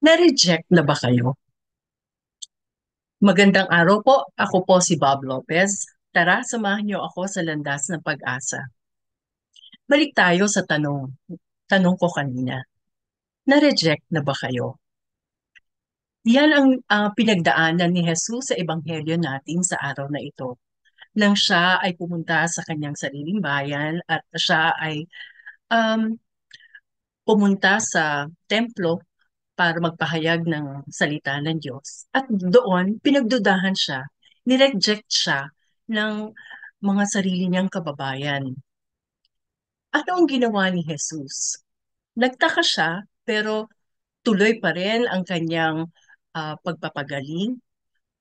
Na-reject na ba kayo? Magandang araw po. Ako po si Bob Lopez. Tara, samahan niyo ako sa landas ng pag-asa. Balik tayo sa tanong ko kanina. Na-reject na ba kayo? Yan ang pinagdaanan ni Jesus sa ebanghelyo natin sa araw na ito. Nang siya ay pumunta sa kanyang sariling bayan at siya ay um, pumunta sa templo para magpahayag ng salita ng Diyos. At doon, pinagdudahan siya, nireject siya ng mga sarili niyang kababayan. Ano ang ginawa ni Jesus? Nagtaka siya, pero tuloy pa rin ang kanyang pagpapagaling.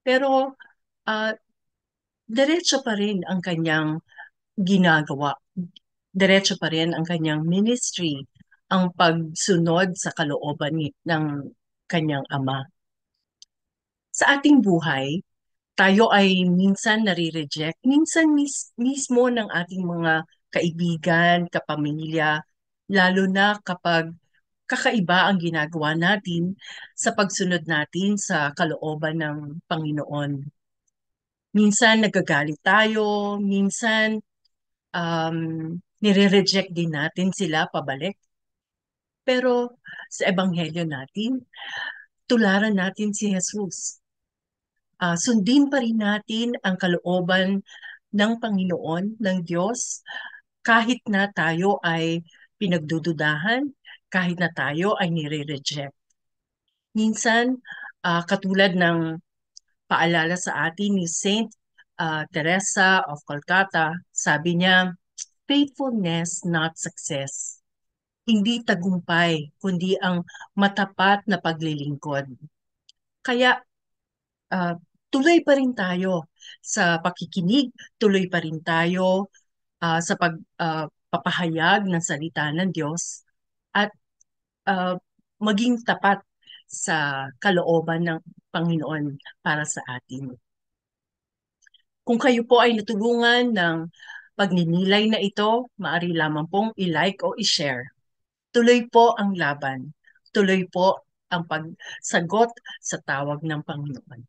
Pero ah, diretso pa rin ang kanyang ginagawa. Diretso pa rin ang kanyang ministry, ang pagsunod sa kalooban ng kanyang ama. Sa ating buhay, tayo ay minsan nare-reject, minsan mismo ng ating mga kaibigan, kapamilya, lalo na kapag kakaiba ang ginagawa natin sa pagsunod natin sa kalooban ng Panginoon. Minsan nagagalit tayo, minsan um, nire-reject din natin sila pabalik. Pero sa ebanghelyo natin, tularan natin si Jesus. Sundin pa rin natin ang kalooban ng Panginoon, ng Diyos, kahit na tayo ay pinagdududahan, kahit na tayo ay nire-reject. Minsan, katulad ng paalala sa atin ni Saint Teresa of Calcutta, sabi niya, faithfulness, not success. Hindi tagumpay, kundi ang matapat na paglilingkod. Kaya ah, tuloy pa rin tayo sa pakikinig, tuloy pa rin tayo sa pagpapahayag ng salita ng Diyos at ah, maging tapat sa kalooban ng Panginoon para sa atin. Kung kayo po ay natulungan ng pagninilay na ito, maaari lamang pong i-like o i-share. Tuloy po ang laban. Tuloy po ang pagsagot sa tawag ng Panginoon.